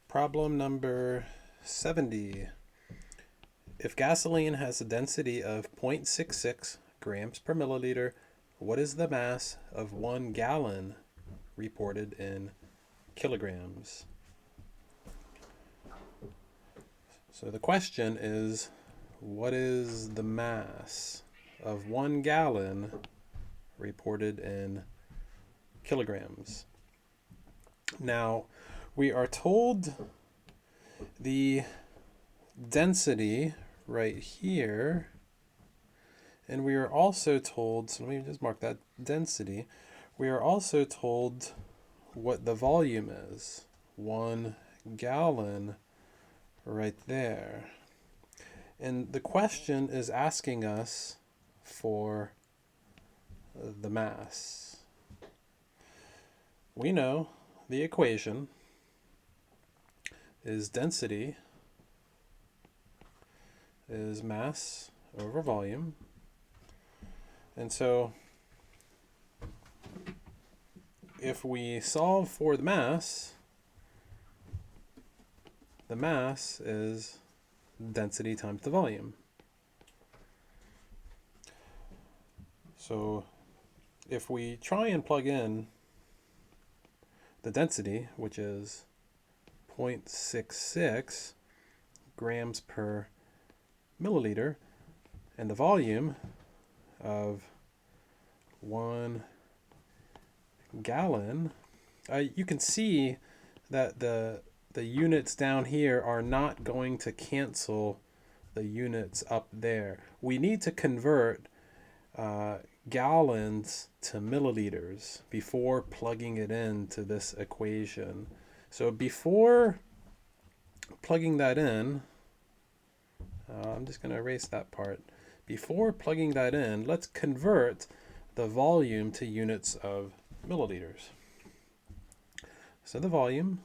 Problem number 70. If gasoline has a density of 0.66 grams per milliliter, what is the mass of 1 gallon reported in kilograms? So the question is, what is the mass of 1 gallon reported in kilograms? Now, we are told the density right here, and we are also told, so let me just mark that density. We are also told what the volume is, 1 gallon right there. And the question is asking us for the mass. We know the equation is density is mass over volume. And so if we solve for the mass is density times the volume. So if we try and plug in the density, which is 0.66 grams per milliliter, and the volume of 1 gallon, you can see that the units down here are not going to cancel the units up there. We need to convert gallons to milliliters before plugging it into this equation. So before plugging that in, I'm just going to erase that part. Before plugging that in, let's convert the volume to units of milliliters. So the volume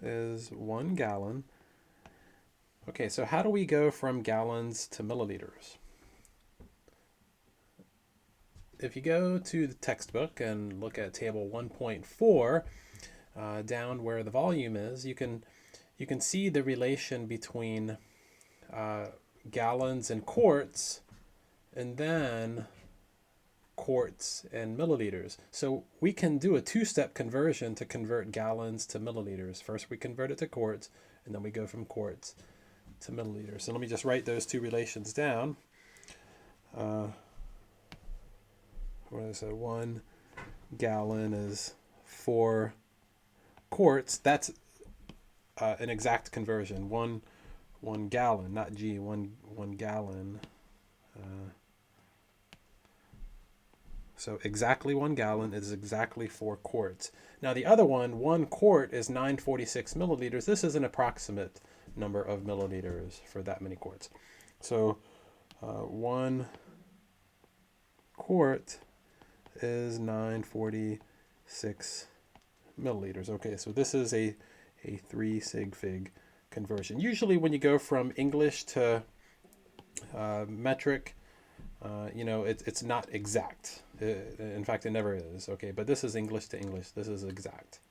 is 1 gallon. Okay, so how do we go from gallons to milliliters? If you go to the textbook and look at table 1.4, down where the volume is, you can see the relation between gallons and quarts, and then quarts and milliliters. So we can do a two-step conversion to convert gallons to milliliters. First we convert it to quarts, and then we go from quarts to milliliters. So let me just write those two relations down. What is it? 1 gallon is 4 quarts. That's an exact conversion. One gallon, not G. One gallon. So exactly 1 gallon is exactly 4 quarts. Now the other one, 1 quart is 946 milliliters. This is an approximate number of milliliters for that many quarts. So 1 quart is 946 milliliters. Okay, so this is a 3 sig fig conversion. Usually when you go from English to metric, it's not exact. In fact, it never is. Okay, but this is English to English. This is exact.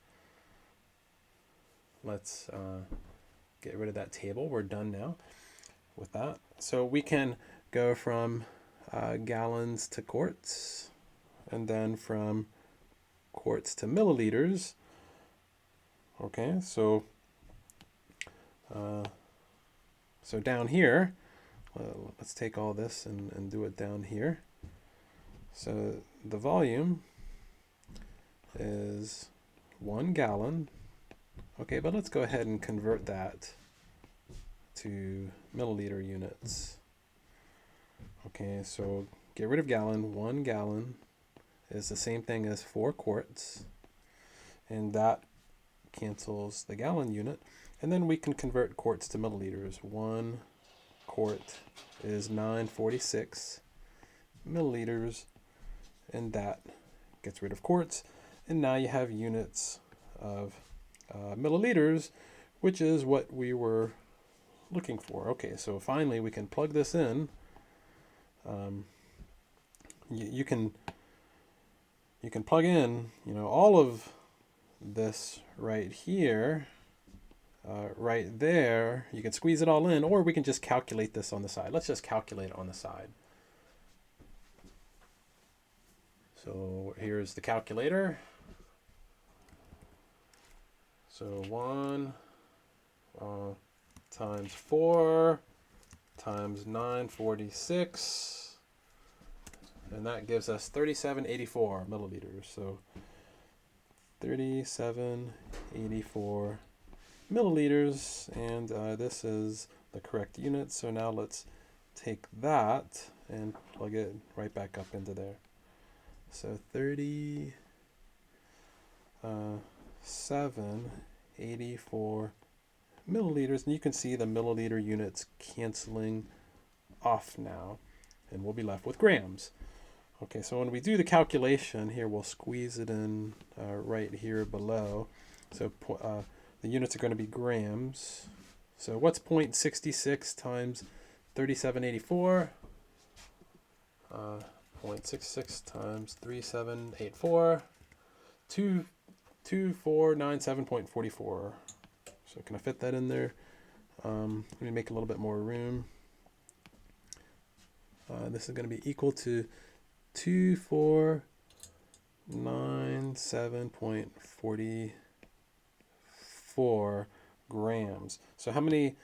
Let's get rid of that table. We're done now with that. So we can go from gallons to quarts, and then from quarts to milliliters. Okay, so down here, let's take all this and do it down here. So the volume is 1 gallon. Okay, but let's go ahead and convert that to milliliter units. Okay, so get rid of gallon. 1 gallon is the same thing as 4 quarts, and that cancels the gallon unit. And then we can convert quarts to milliliters. 1 quart is 946 milliliters, and that gets rid of quarts. And now you have units of milliliters, which is what we were looking for. Okay, so finally we can plug this in. You can plug in, all of this right here, right there, you can squeeze it all in, or we can just calculate this on the side. Let's just calculate it on the side. So here's the calculator. So 1 times 4 times 946, and that gives us 3784 milliliters. So 3784 milliliters, and this is the correct unit. So now let's take that and plug it right back up into there. So 3784 milliliters, and you can see the milliliter units canceling off now, and we'll be left with grams. Okay, so when we do the calculation here, we'll squeeze it in right here below. So the units are going to be grams. So what's 0.66 times 3784? 0.66 times 3784, 2497.44. So can I fit that in there? Let me make a little bit more room. This is going to be equal to 2497.44 grams. So how many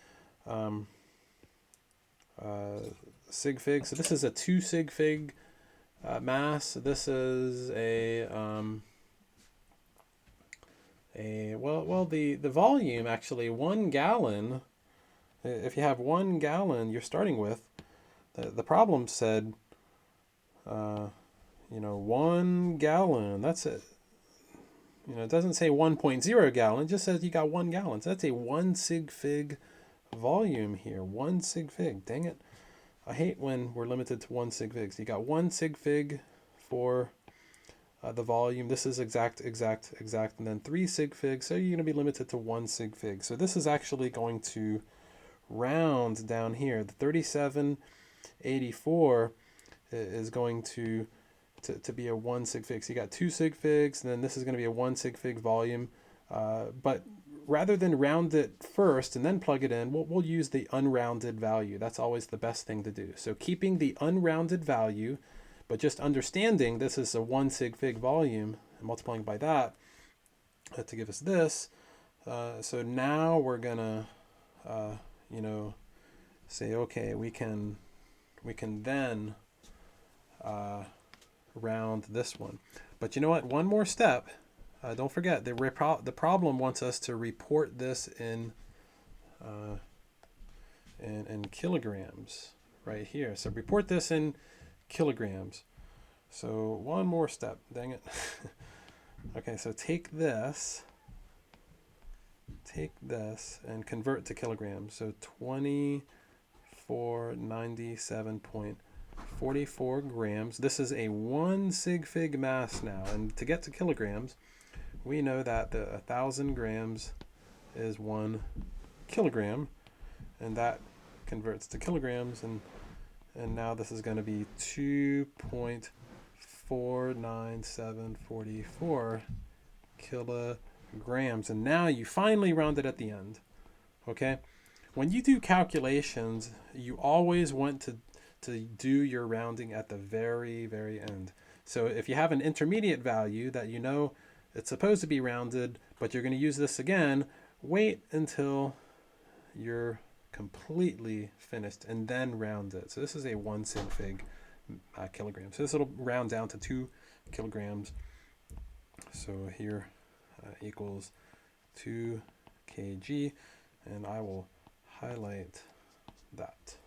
sig figs? So this is a 2 sig fig mass. This is the volume, actually 1 gallon. If you have 1 gallon you're starting with, the problem said 1 gallon, that's it. It doesn't say 1.0 gallon, it just says you got 1 gallon. So that's a 1 sig fig volume here. 1 sig fig. Dang it. I hate when we're limited to 1 sig fig. So you got 1 sig fig for the volume. This is exact, and then 3 sig fig. So you're going to be limited to 1 sig fig. So this is actually going to round down here. The 3784 is going to be a 1 sig fig. So you got 2 sig figs, and then this is going to be a 1 sig fig volume. But rather than round it first and then plug it in, we'll use the unrounded value. That's always the best thing to do. So keeping the unrounded value, but just understanding this is a 1 sig fig volume and multiplying by that to give us this. So now we're gonna, say, okay, we can then round this one. But you know what? One more step. Don't forget, the problem wants us to report this in kilograms right here. So report this in kilograms. So one more step. Dang it. Okay, so take this and convert to kilograms. So 2497.44 grams. This is a 1 sig fig mass now, and to get to kilograms, we know that the 1,000 grams is 1 kilogram, and that converts to kilograms, and now this is going to be 2.49744 kilograms, and now you finally round it at the end. Okay, when you do calculations, you always want to do your rounding at the very, very end. So if you have an intermediate value that you know it's supposed to be rounded, but you're going to use this again, wait until you're completely finished and then round it. So this is a 1 sig fig kilogram. So this will round down to 2 kilograms. So here equals 2 kg, and I will highlight that.